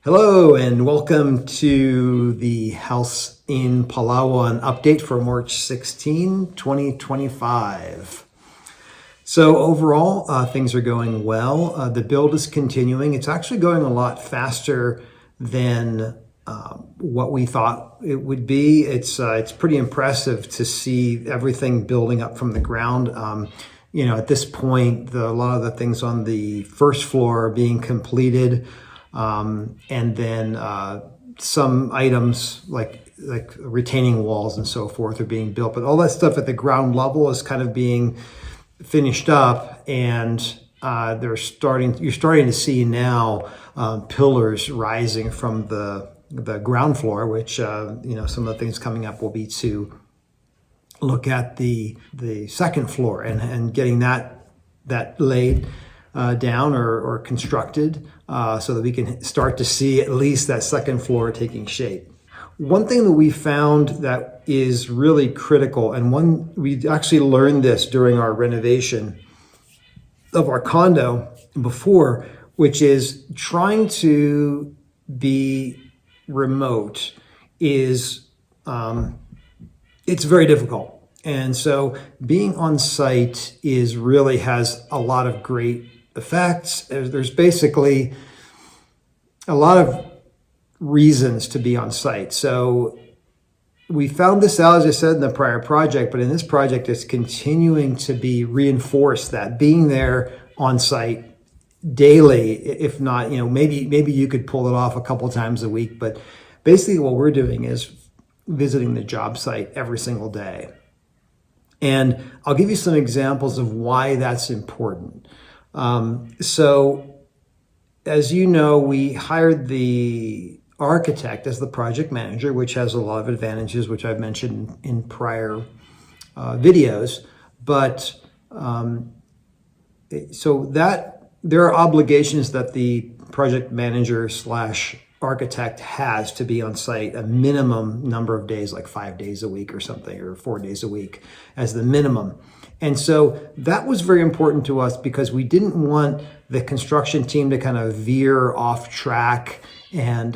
Hello and welcome to the House in Palawan update for March 16, 2025. So overall, things are going well. The build is continuing. It's actually going a lot faster than what we thought it would be. It's pretty impressive to see everything building up from the ground. At this point, a lot of the things on the first floor are being completed. And then some items like retaining walls and so forth are being built, but all that stuff at the ground level is kind of being finished up, and you're starting to see now pillars rising from the ground floor, which some of the things coming up will be to look at the second floor and getting that laid down or constructed so that we can start to see at least that second floor taking shape. One thing that we found that is really critical, and we actually learned this during our renovation of our condo before, which is trying to be remote is it's very difficult. And so being on site really has a lot of great effects. There's basically a lot of reasons to be on site. So we found this out, as I said, in the prior project, but in this project, it's continuing to be reinforced that being there on site daily, if not, maybe you could pull it off a couple times a week, but basically what we're doing is visiting the job site every single day. And I'll give you some examples of why that's important. So as you know, we hired the architect as the project manager, which has a lot of advantages, which I've mentioned in prior videos. But so that there are obligations that the project manager / architect has to be on site a minimum number of days, like 5 days a week or something, or 4 days a week as the minimum. And so that was very important to us because we didn't want the construction team to kind of veer off track and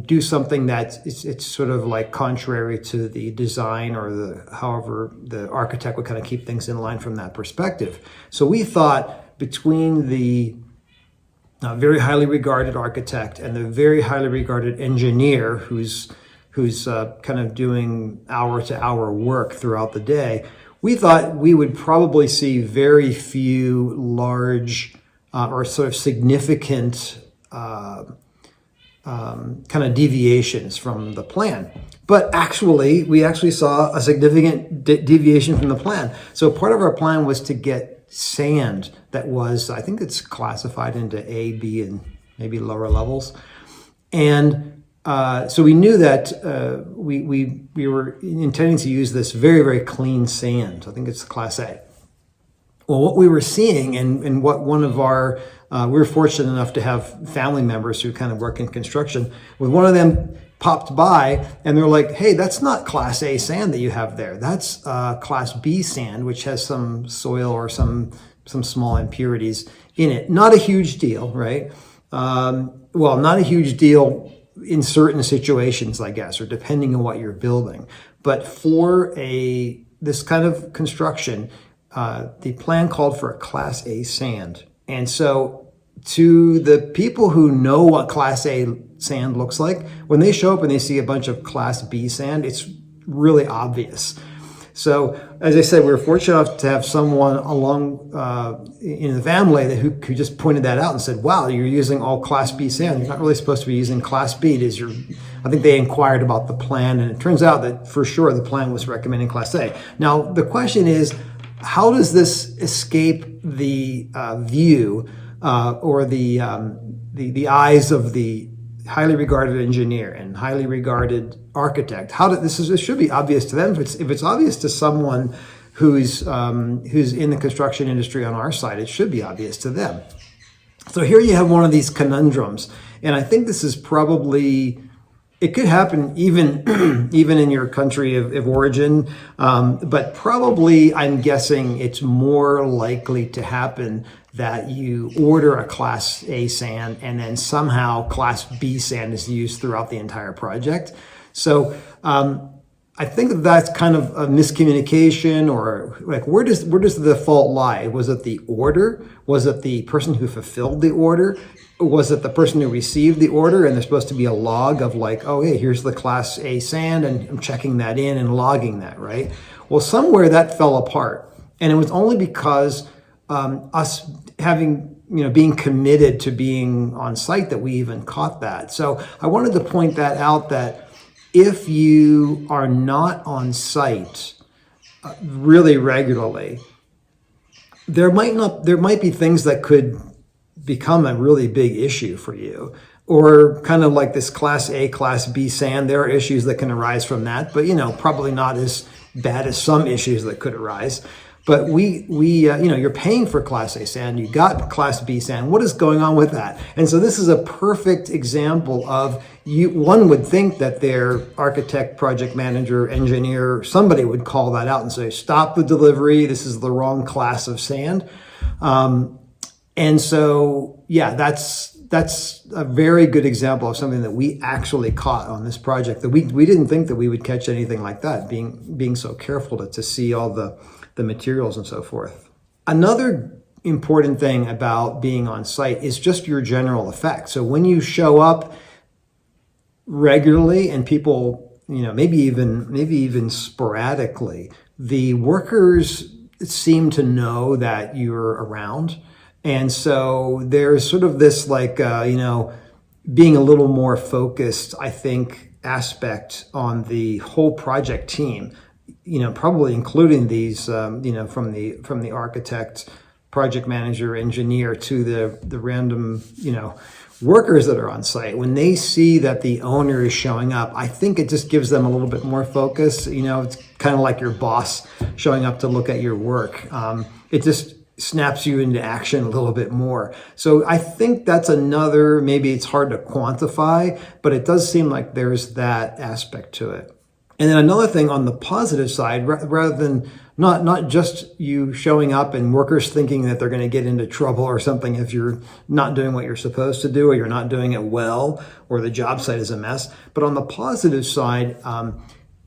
do something that it's sort of like contrary to the design or however the architect would kind of keep things in line from that perspective. So we thought between the very highly regarded architect and the very highly regarded engineer who's kind of doing hour-to-hour work throughout the day, we thought we would probably see very few large or sort of significant kind of deviations from the plan. But we actually saw a significant deviation from the plan. So part of our plan was to get sand that was, I think it's classified into A, B, and maybe lower levels. And so we knew that we were intending to use this very, very clean sand. I think it's Class A. Well, what we were seeing and what one of our, we were fortunate enough to have family members who kind of work in construction, with one of them popped by and they're like, hey, that's not Class A sand that you have there. That's Class B sand, which has some soil or some small impurities in it. Not a huge deal, right? Well, not a huge deal in certain situations, I guess, or depending on what you're building. But for this kind of construction, the plan called for a Class A sand. And so to the people who know what Class A sand looks like, when they show up and they see a bunch of Class B sand, it's really obvious. So, as I said, we were fortunate enough to have someone along in the family who just pointed that out and said, wow, you're using all Class B sand. You're not really supposed to be using Class B. I think they inquired about the plan, and it turns out that for sure the plan was recommending Class A. Now, the question is, how does this escape the view or the eyes of the highly regarded engineer and highly regarded architect? This should be obvious to them. If it's obvious to someone who's in the construction industry on our side, it should be obvious to them. So here you have one of these conundrums, and I think this is probably, it could happen even in your country of origin, but probably I'm guessing it's more likely to happen that you order a Class A sand and then somehow Class B sand is used throughout the entire project. So I think that's kind of a miscommunication, or like where does the fault lie? Was it the order? Was it the person who fulfilled the order? Was it the person who received the order and there's supposed to be a log of like, oh, hey, here's the Class A sand and I'm checking that in and logging that, right? Well, somewhere that fell apart. And it was only because us having, being committed to being on site that we even caught that. So I wanted to point that out, that if you are not on site really regularly, there might be things that could become a really big issue for you. Or kind of like this Class A, Class B sand, there are issues that can arise from that, but probably not as bad as some issues that could arise. But you're paying for Class A sand, you got Class B sand. What is going on with that? And so this is a perfect example of one would think that their architect, project manager, engineer, somebody would call that out and say, stop the delivery. This is the wrong class of sand. And so, yeah, that's a very good example of something that we actually caught on this project, that we didn't think that we would catch anything like that, being so careful to see all the materials and so forth. Another important thing about being on site is just your general effect. So when you show up regularly and people, maybe even sporadically, the workers seem to know that you're around. And so there's sort of this being a little more focused, I think, aspect on the whole project team, probably including these, from the architect, project manager, engineer to the random, workers that are on site. When they see that the owner is showing up, I think it just gives them a little bit more focus. It's kind of like your boss showing up to look at your work. It just snaps you into action a little bit more. So I think that's another, maybe it's hard to quantify, but it does seem like there's that aspect to it. And then another thing on the positive side, rather than not just you showing up and workers thinking that they're going to get into trouble or something if you're not doing what you're supposed to do, or you're not doing it well, or the job site is a mess. But on the positive side,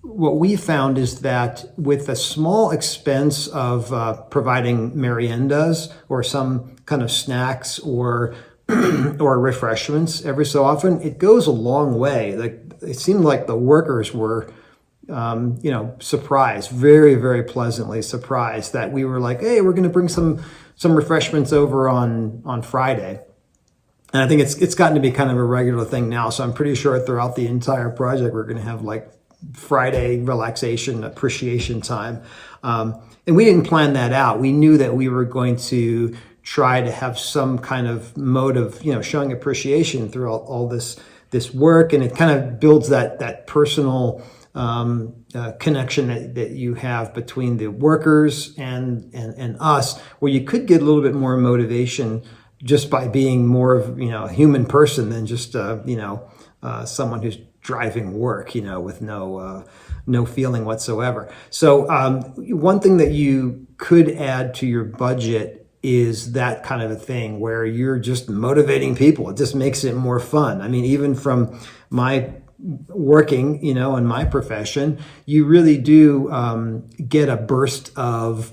what we found is that with a small expense of providing meriendas or some kind of snacks or or refreshments every so often, it goes a long way. Like, it seemed like the workers were surprised, very, very pleasantly surprised that we were like, hey, we're going to bring some refreshments over on Friday. And I think it's gotten to be kind of a regular thing now. So I'm pretty sure throughout the entire project, we're going to have like Friday relaxation, appreciation time. And we didn't plan that out. We knew that we were going to try to have some kind of mode of, showing appreciation through all this work. And it kind of builds that personal connection that you have between the workers and us, where you could get a little bit more motivation just by being more of a human person than just someone who's driving work with no feeling whatsoever. So one thing that you could add to your budget is that kind of a thing where you're just motivating people. It just makes it more fun. I mean, even from my working, in my profession, you really do get a burst of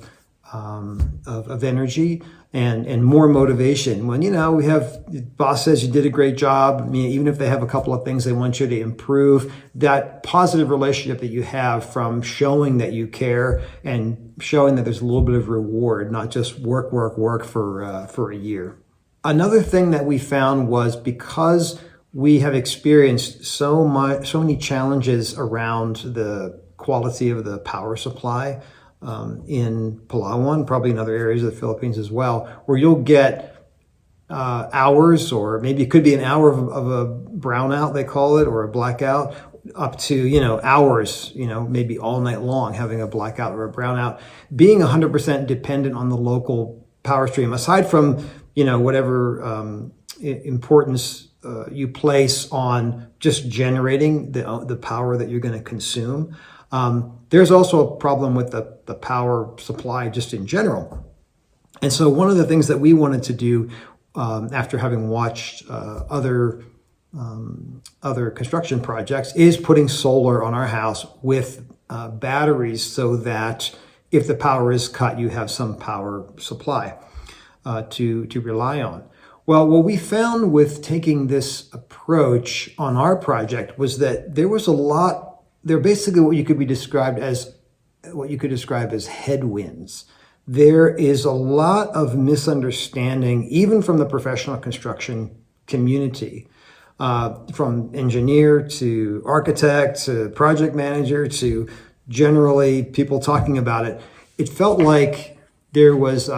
energy and more motivation when we have the boss says you did a great job. I mean, even if they have a couple of things they want you to improve, that positive relationship that you have from showing that you care and showing that there's a little bit of reward, not just work for a year. Another thing that we found was, because we have experienced so many challenges around the quality of the power supply in Palawan, probably in other areas of the Philippines as well, where you'll get hours, or maybe it could be an hour of a brownout, they call it, or a blackout, up to hours, maybe all night long, having a blackout or a brownout, being 100% dependent on the local power stream, aside from whatever importance you place on just generating the power that you're going to consume. There's also a problem with the power supply just in general. And so one of the things that we wanted to do after having watched other construction projects is putting solar on our house with batteries, so that if the power is cut, you have some power supply to rely on. Well, what we found with taking this approach on our project was that there are basically what you could describe as headwinds. There is a lot of misunderstanding, even from the professional construction community, from engineer to architect to project manager to generally people talking about it. It felt like there was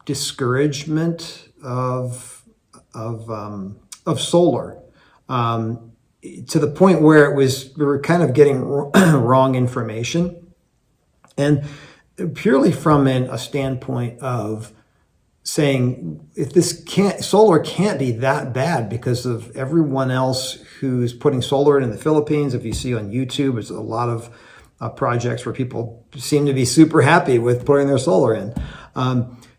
discouragement of solar, to the point where we were kind of getting wrong information, and purely from a standpoint of saying, if solar can't be that bad because of everyone else who's putting solar in the Philippines. If you see on YouTube, there's a lot of projects where people seem to be super happy with putting their solar in.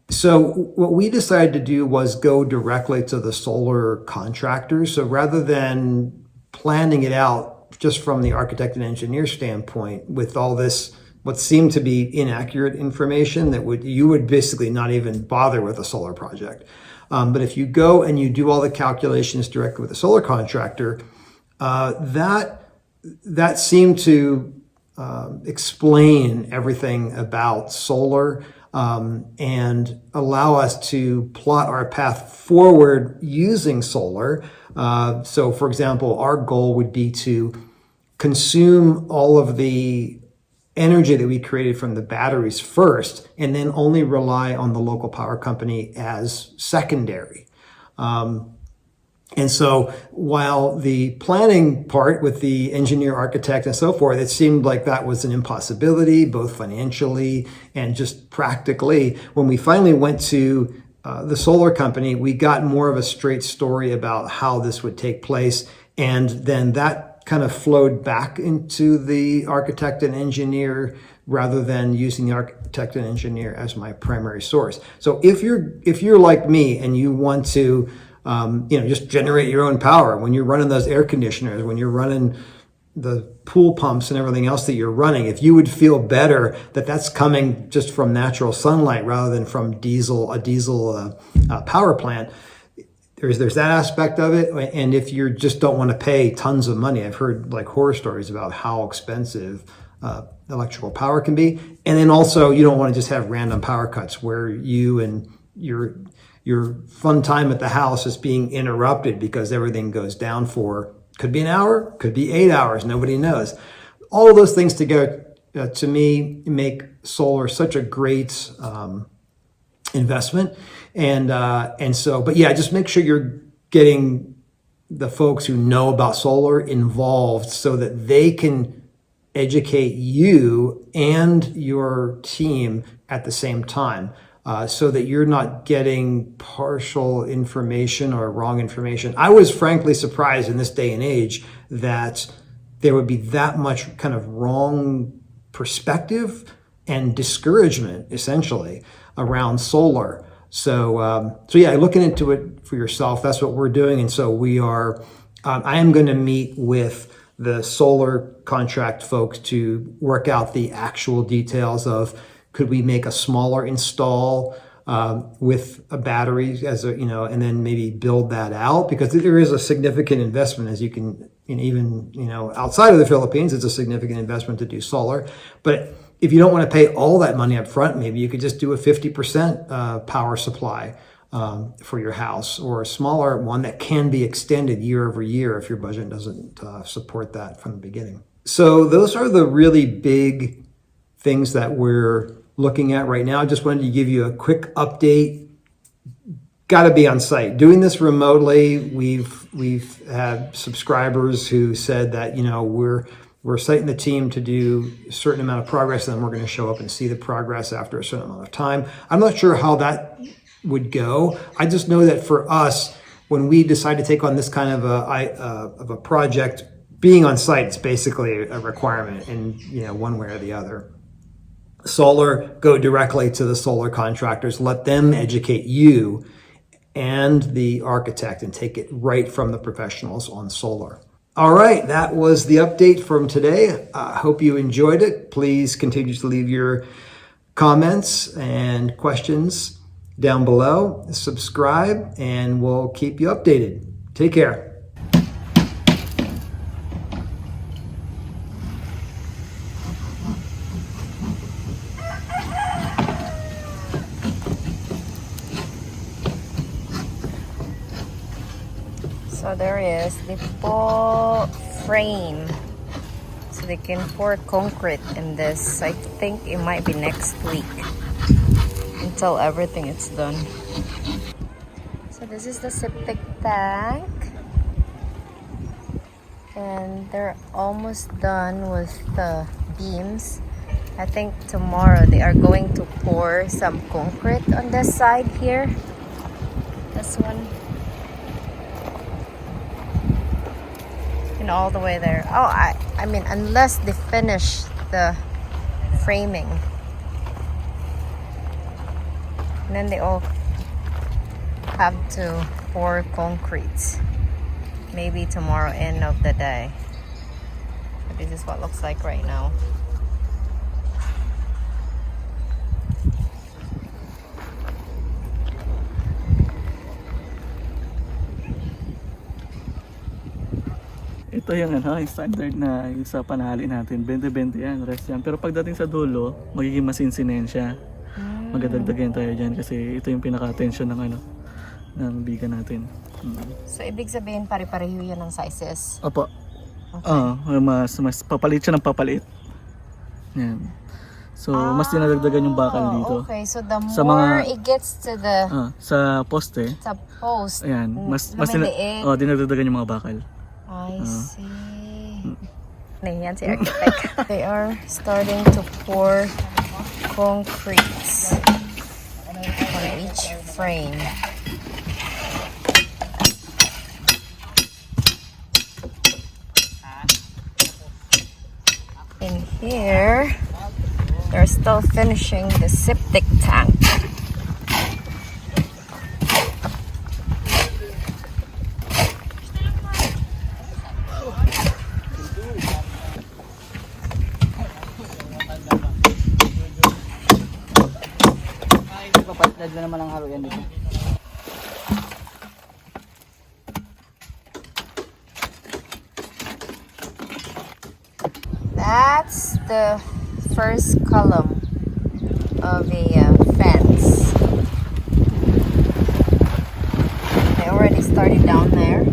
So what we decided to do was go directly to the solar contractors. So rather than planning it out just from the architect and engineer standpoint with all this, what seemed to be inaccurate information you would basically not even bother with a solar project. But if you go and you do all the calculations directly with a solar contractor, that seemed to explain everything about solar, and allow us to plot our path forward using solar. So for example, our goal would be to consume all of the energy that we created from the batteries first, and then only rely on the local power company as secondary. And so while the planning part with the engineer, architect, and so forth, it seemed like that was an impossibility, both financially and just practically. When we finally went to the solar company, we got more of a straight story about how this would take place. And then that kind of flowed back into the architect and engineer, rather than using the architect and engineer as my primary source. So if you're like me and you want to just generate your own power when you're running those air conditioners, when you're running the pool pumps and everything else that you're running, if you would feel better that that's coming just from natural sunlight rather than from a diesel power plant, there's that aspect of it. And if you just don't want to pay tons of money, I've heard like horror stories about how expensive electrical power can be. And then also, you don't want to just have random power cuts where you and your fun time at the house is being interrupted because everything goes down for, could be an hour, could be 8 hours, nobody knows. All of those things together, to me, make solar such a great investment. And so, but yeah, just make sure you're getting the folks who know about solar involved so that they can educate you and your team at the same time. So that you're not getting partial information or wrong information. I was frankly surprised in this day and age that there would be that much kind of wrong perspective and discouragement, essentially, around solar. So yeah, looking into it for yourself, that's what we're doing. And so I am going to meet with the solar contract folks to work out the actual details of, could we make a smaller install with a battery and then maybe build that out? Because there is a significant investment, as you can, even outside of the Philippines, it's a significant investment to do solar. But if you don't want to pay all that money up front, maybe you could just do a 50% power supply for your house, or a smaller one that can be extended year over year if your budget doesn't support that from the beginning. So those are the really big things that we're looking at right now. I just wanted to give you a quick update. Got to be on site. Doing this remotely, we've had subscribers who said that we're citing the team to do a certain amount of progress, and then we're going to show up and see the progress after a certain amount of time. I'm not sure how that would go. I just know that for us, when we decide to take on this kind of a project, being on site is basically a requirement in one way or the other. Solar, go directly to the solar contractors. Let them educate you and the architect and take it right from the professionals on solar. All right, that was the update from today. I hope you enjoyed it. Please continue to leave your comments and questions down below. Subscribe, and we'll keep you updated. Take care. So there is the full frame. So they can pour concrete in this. I think it might be next week until everything is done. So this is the septic tank. And they're almost done with the beams. I think tomorrow they are going to pour some concrete on this side here. This one. And all the way there. Oh, I mean, unless they finish the framing. And then they all have to pour concrete. Maybe tomorrow, end of the day. But this is what it looks like right now. Ito yung yung standard na yung sa panali natin, 20-20 yan, rest yan. Pero pagdating sa dulo, magiging masinsinen siya. Magdadagdagan tayo dyan kasi ito yung pinaka-tension ng ng biga natin. So, ibig sabihin pare-pareho yan ng sizes? Opo. Okay. Mas papalit siya ng papalit. Yan. So, mas dinadagdagan yung bakal dito. Okay, so the Sa more mga- it gets to the Sa poste, sa post, ayan, mas lumiliit. dinadagdagan yung mga bakal. I see. Yan si architect. They are starting to pour concrete on each frame. In here, they're still finishing the septic tank. Papatid na naman ang halo yan dito. That's the first column of a fence. They already started down there.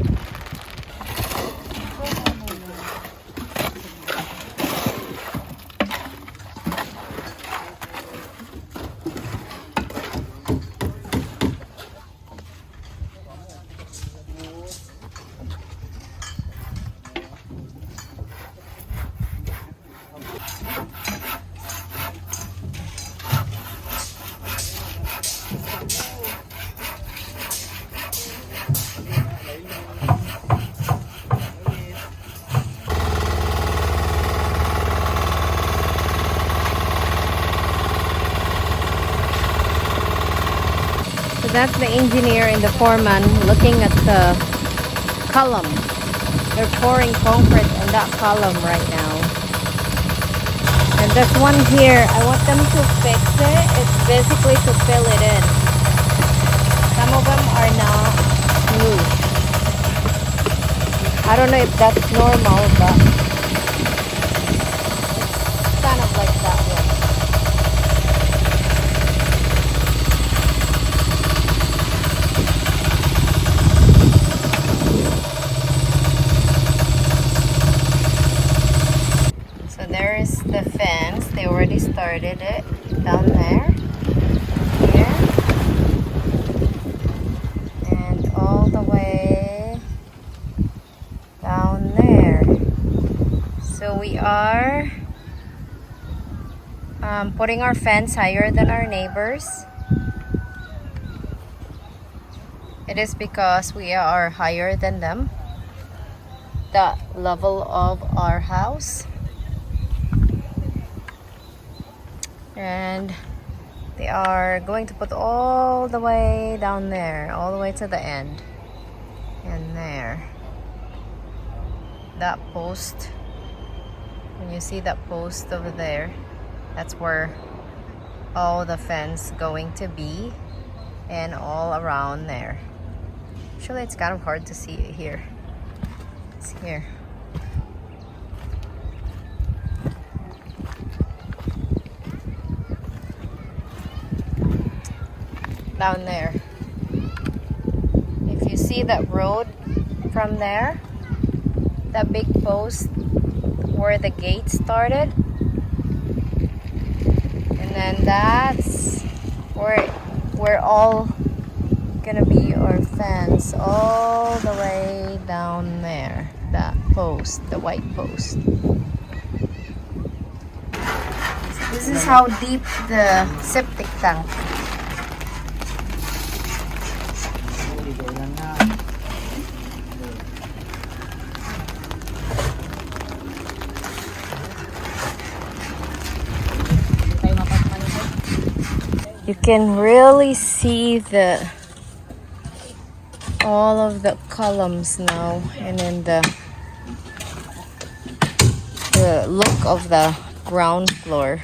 So that's the engineer and the foreman looking at the column. They're pouring concrete on that column right now. And this one here, I want them to fix it. It's basically to fill it in. Some of them are not smooth. I don't know if that's normal, but it's kind of like that one. So there is the fence. They already started it down there. Here. And all the way down there. So we are putting our fence higher than our neighbors. It is because we are higher than them. The level of our house. And they are going to put all the way down there, all the way to the end. And there. That post. When you see that post over there, that's where all the fence going to be, and all around there. Actually, it's kind of hard to see it here. It's here. Down there. If you see that road from there, that big post where the gate started, and then that's where we're all gonna be our fence, all the way down there. That post, the white post. This is how deep the septic tank. You can really see all of the columns now, and then the look of the ground floor.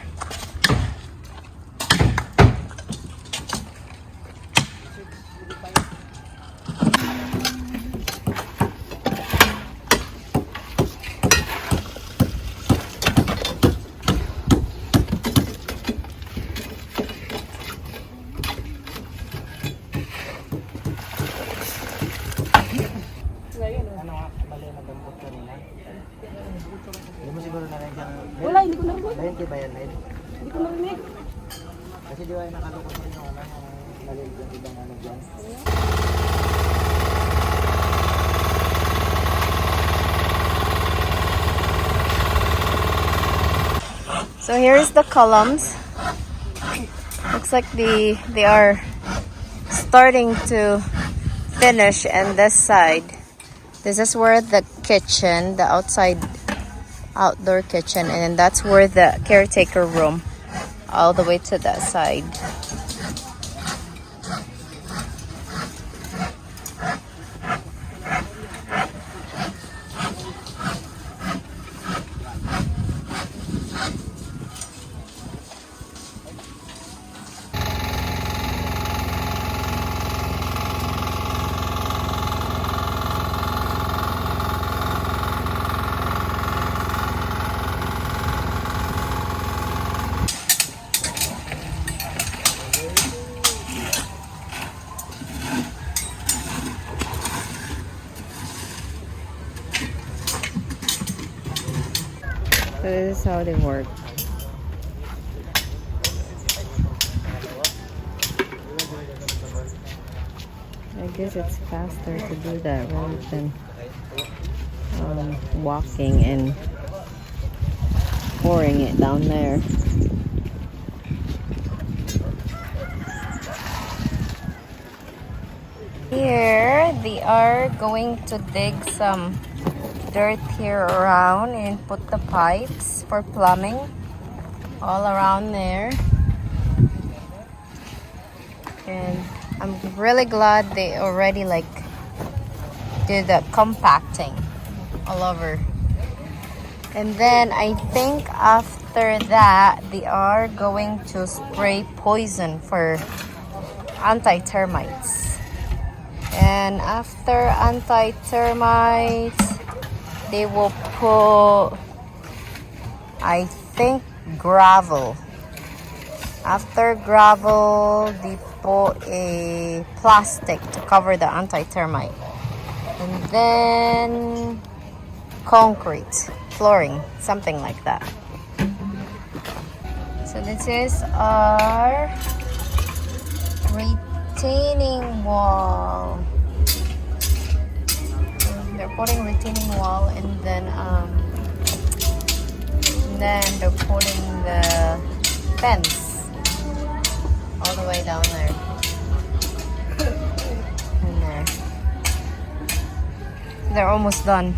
Wala, hindi ko narinig. Dahil kay Bayan Med? Hindi ko narinig. Kasi di ba yung nakalukot rin yung narinig yung ibang ano dyan? So here's the columns. Looks like they are starting to finish on this side. This is where the kitchen, the outdoor kitchen, and then that's where the caretaker room, all the way to that side. So this is how they work. I guess it's faster to do that rather than walking and pouring it down there. Here they are going to dig some dirt here around and put the pipes for plumbing all around there. And I'm really glad they already did the compacting all over. And then I think after that they are going to spray poison for anti-termites. And after anti-termites, they will put, I think, gravel. After gravel, they put a plastic to cover the anti-termite. And then concrete, flooring, something like that. So this is our retaining wall. They're putting retaining wall, and then they're putting the fence all the way down there. And there. They're almost done.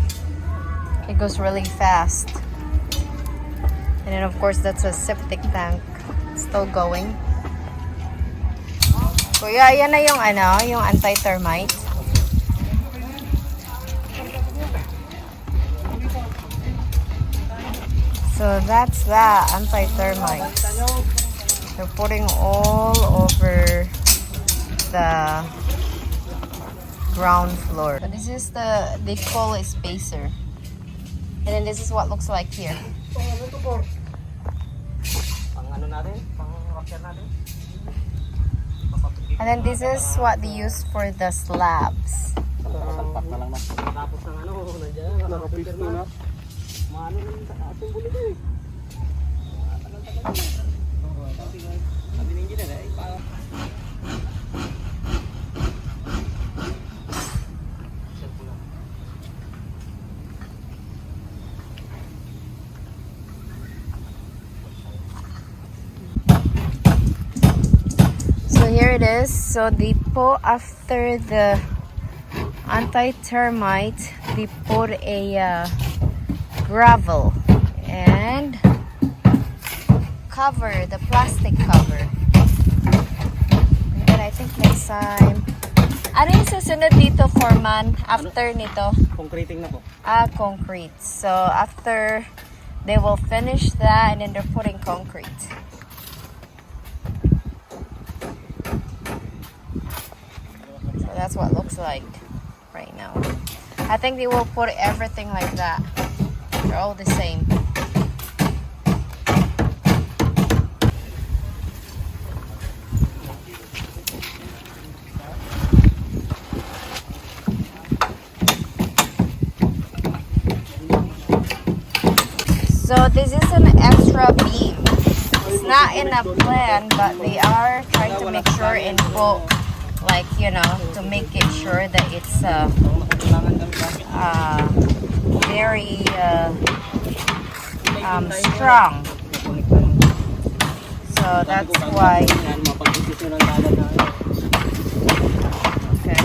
It goes really fast. And then of course that's a septic tank. Still going. Kuya, yan na yung ano, yung anti-termite. So that's that, anti-termites. They're putting all over the ground floor. So this is they call it spacer. And then this is what looks like here. And then this is what they use for the slabs. So here it is. So they put after the anti-termite, they put a gravel and cover, the plastic cover. And then I think next time, ano yung susunod dito, Foreman, after nito? Concreting na po. Concrete. So after they will finish that, and then they're putting concrete. So that's what it looks like right now. I think they will put everything like that. They're all the same. So this is an extra beam. It's not in a plan, but they are trying to make sure and put, like, you know, to make it sure that it's very strong. So that's why. Okay,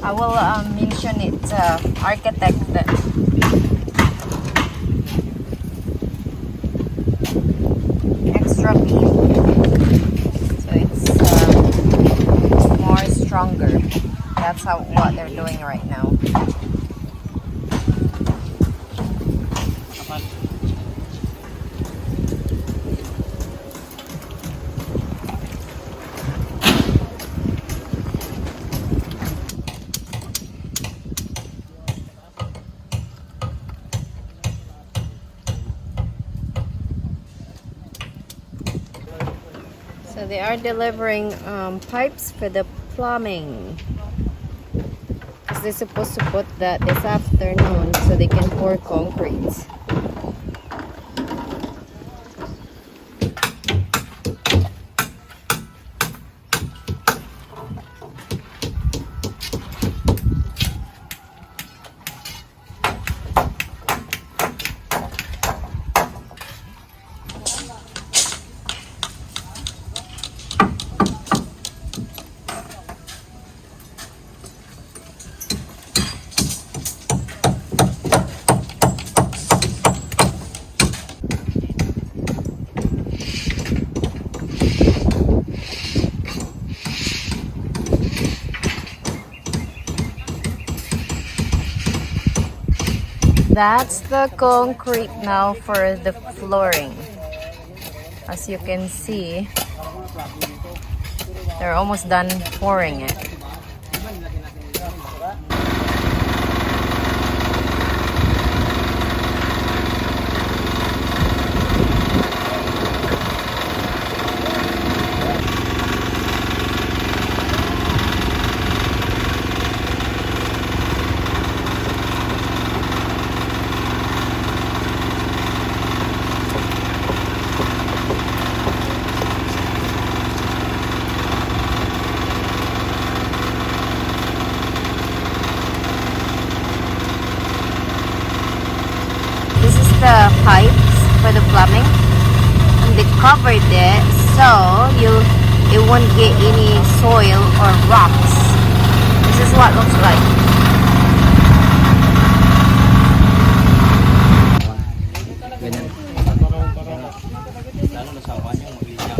I will mention it architect that. Extra beam, so it's more stronger. That's what they're doing right now. So they are delivering pipes for the plumbing. Because they're supposed to put that this afternoon so they can pour concrete. That's the concrete now for the flooring. As you can see, they're almost done pouring it. The pipes for the plumbing, and they covered it so it won't get any soil or rocks. This is what it looks like. Ganyan. Lalo na sa kanya, mabilis niya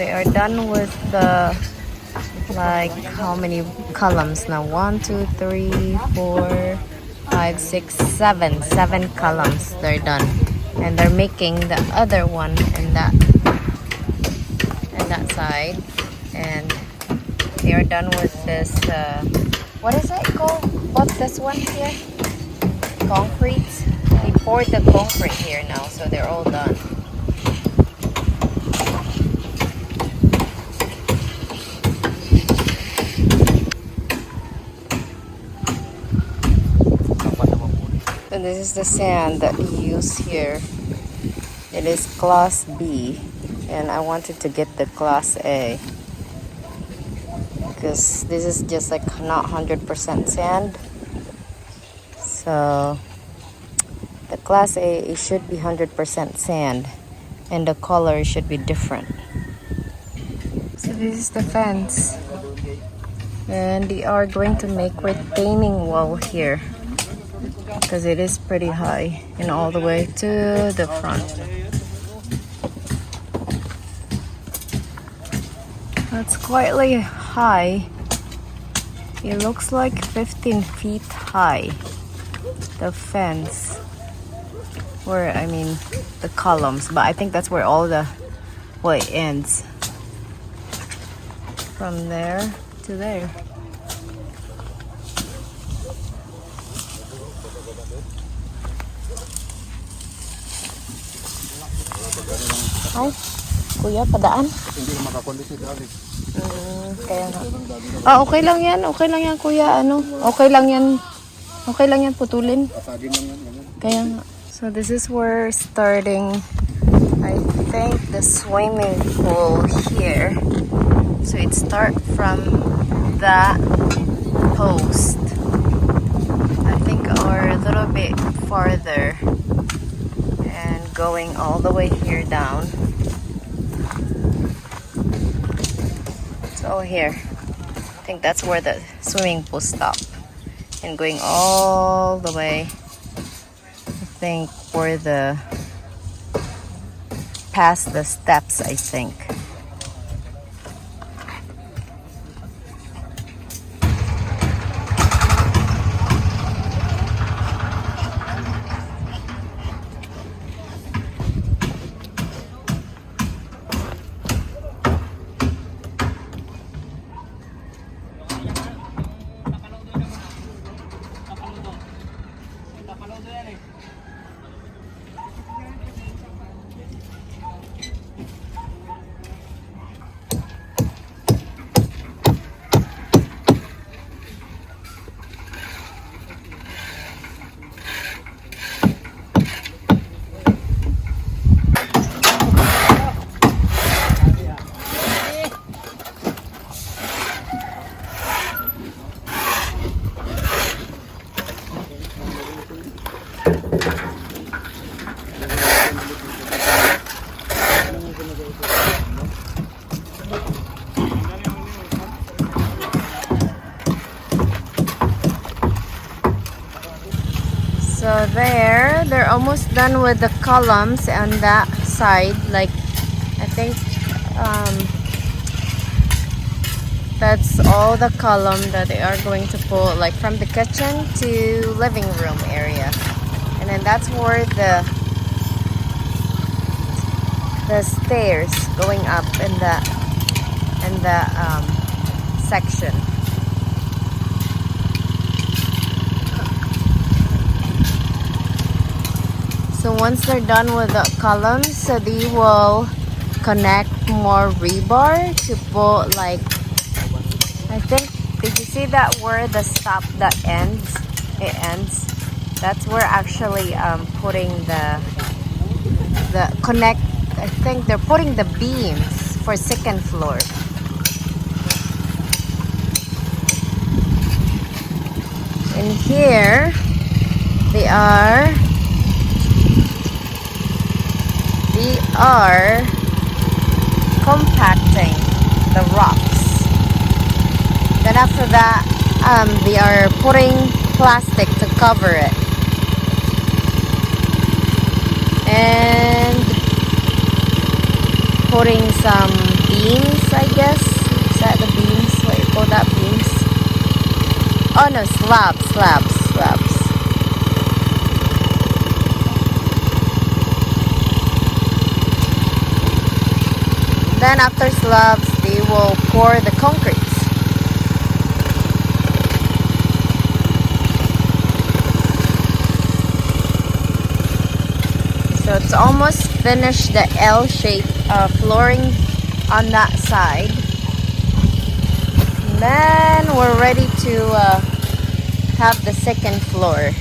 they are done with the, like, how many columns now? 1, 2, 3, 4, 5, 6, 7. 7 columns they're done. And they're making the other one in that side. And they are done with this, what is it called? What's this one here? Concrete. They poured the concrete here now, so they're all done. And this is the sand that we use here. It is class B, and I wanted to get the class A because this is just like not 100% sand. So the class A, it should be 100% sand, and the color should be different. So this is the fence, and they are going to make retaining wall here because it is pretty high and all the way to the front. It's quite high. It looks like 15 feet high. The fence, where I mean the columns, but I think that's where all the it ends. From there to there. Ay, kuya, padaan? Hindi na makakondisi dali. Kaya nga. Okay lang yan. Okay lang yan, kuya. Ano? Okay lang yan. Okay lang yan, putulin. Pasagin lang yan. Kaya nga. So this is where starting, I think, the swimming pool here. So it start from that post, I think, or a little bit farther, and going all the way here down. So here, I think that's where the swimming pool stopped, and going all the way, I think, where the past the steps, I think. So they're almost done with the columns on that side. Like, I think that's all the column that they are going to pull, like from the kitchen to living room area. And then that's where the stairs going up in the section. So once they're done with the columns, so they will connect more rebar to put, like, I think, did you see that where the stop that ends? It ends. That's where actually putting the connect. I think they're putting the beams for second floor. In here, they are compacting the rocks. Then after that, they are putting plastic to cover it. And putting some beams, I guess. Is that the beams? What you call that, beams? Oh no, slabs. Then after slabs, they will pour the concrete. So it's almost finished the L-shaped flooring on that side. And then we're ready to have the second floor.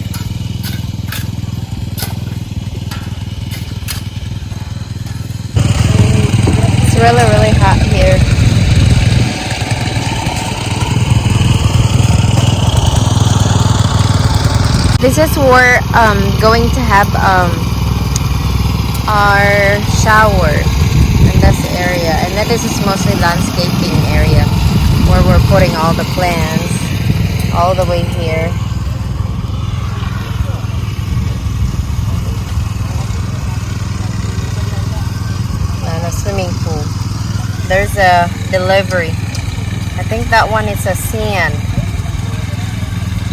It's really hot here. This is where going to have our shower in this area, and then this is mostly landscaping area where we're putting all the plants all the way here. And a swimming pool. There's a delivery. I think that one is a sand,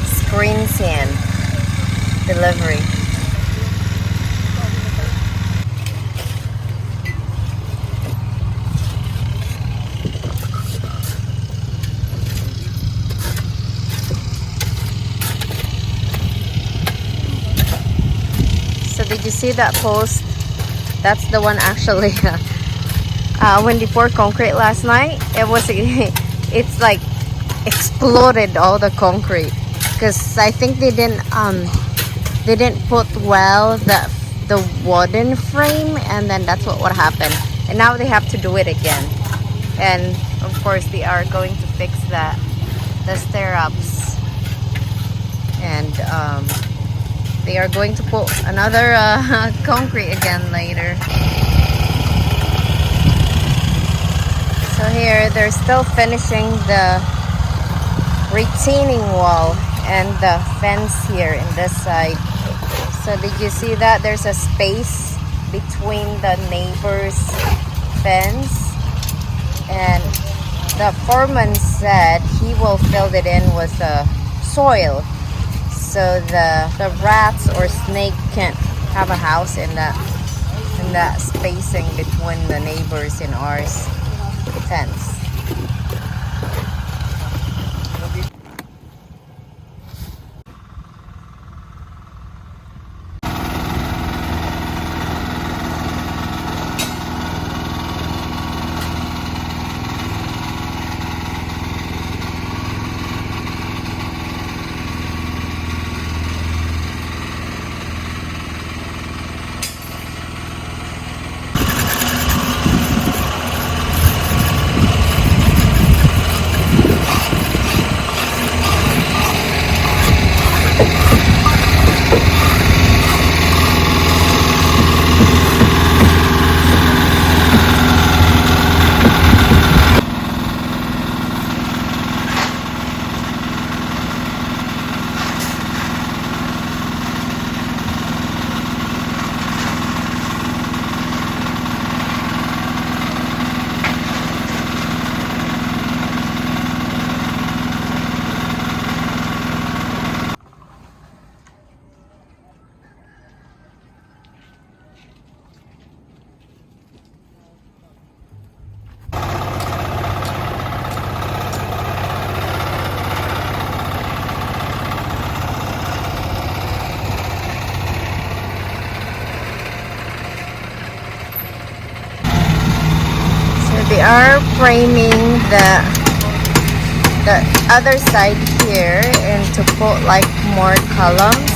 screen sand delivery. So did you see that post? That's the one actually. When they poured concrete last night, it's like exploded all the concrete because I think they didn't put well the wooden frame, and then that's what happened. And now they have to do it again. And of course they are going to fix the stirrups, and they are going to put another concrete again later. So here they're still finishing the retaining wall and the fence here in this side. So did you see that there's a space between the neighbor's fence? And the foreman said he will fill it in with soil, so the rats or snake can't have a house in that spacing between the neighbors and ours fence. They are framing the other side here and to put like more columns.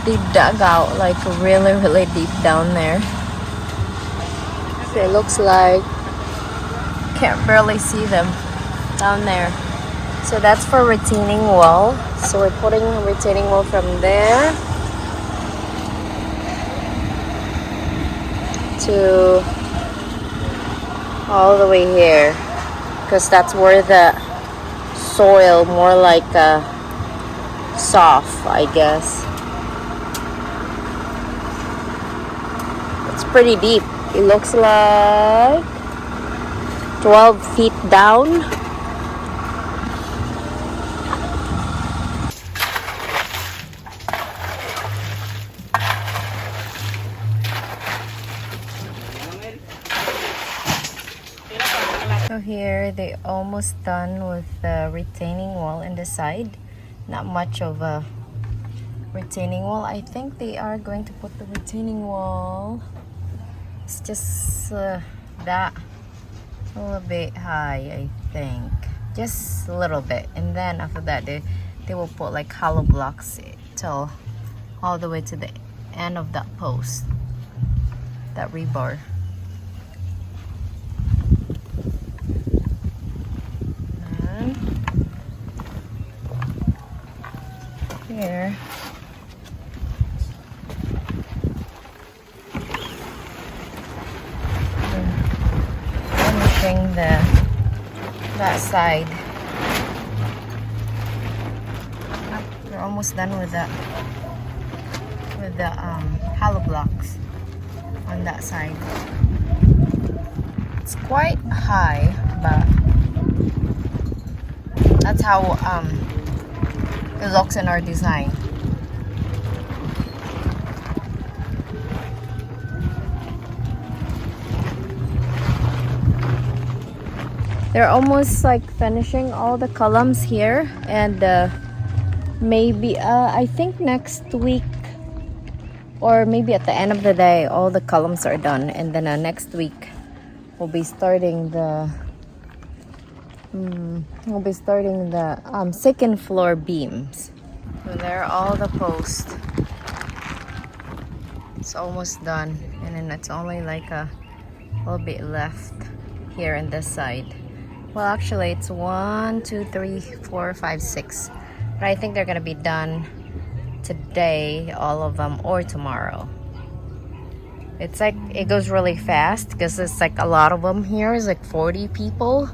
They dug out like really deep down there. So it looks like can't barely see them down there. So that's for retaining wall. So we're putting retaining wall from there to all the way here, because that's where the soil more like soft, I guess. It's pretty deep. It looks like 12 feet down. So here they almost done with the retaining wall in the side. Not much of a retaining wall. I think they are going to put the retaining wall. It's just that a little bit high, I think. Just a little bit. And then after that they will put like hollow blocks till all the way to the end of that post. That rebar. And here finishing that side. We're almost done with the hollow blocks on that side. It's quite high, but that's how it looks in our design. They're almost like finishing all the columns here, and maybe I think next week or maybe at the end of the day all the columns are done, and then next week we'll be starting the second floor beams. So there are all the posts. It's almost done, and then it's only like a little bit left here on this side. Well, actually it's 1, 2, 3, 4, 5, 6, but I think they're gonna be done today, all of them, or tomorrow. It's like it goes really fast because it's like a lot of them here. It's like 40 people,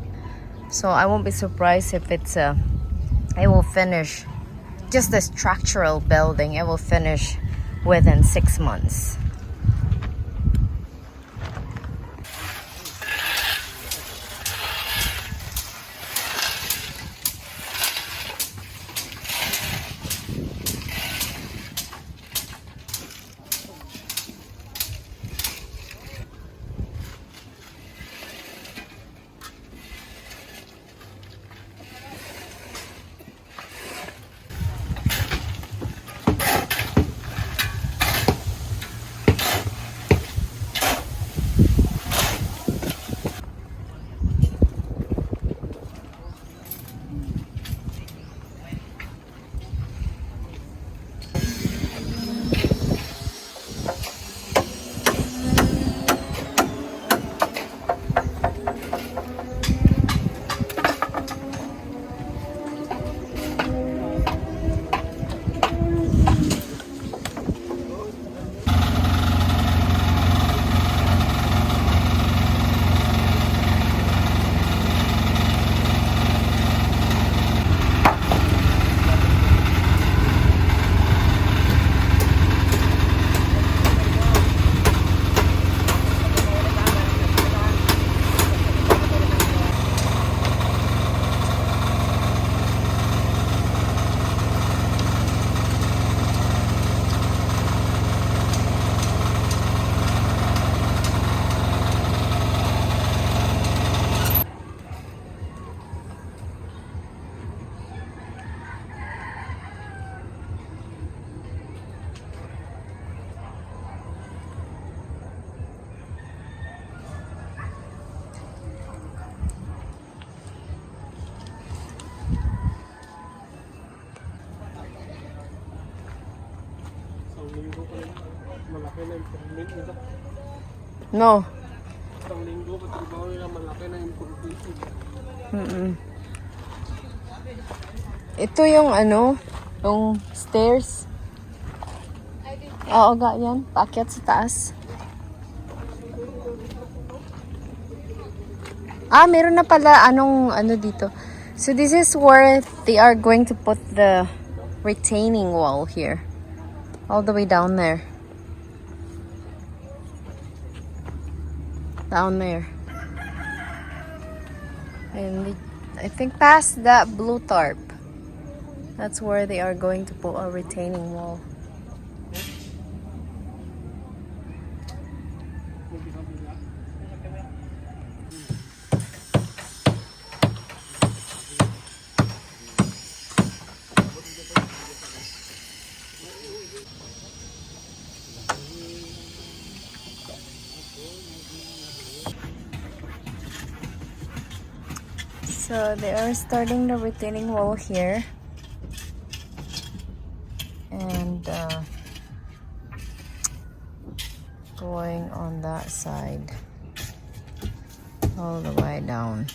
so I won't be surprised if it will finish, just the structural building, it will finish within 6 months. Malaki na yung permit nito. No. Isang linggo, patrabaho nila, malaki na yung completion. Ito yung yung stairs. Oo, yan. Paakyat sa taas. Meron na pala ano dito. So this is where they are going to put the retaining wall here. All the way down there. Down there. And I think past that blue tarp. That's where they are going to put a retaining wall. So they are starting the retaining wall here. And going on that side all the way down.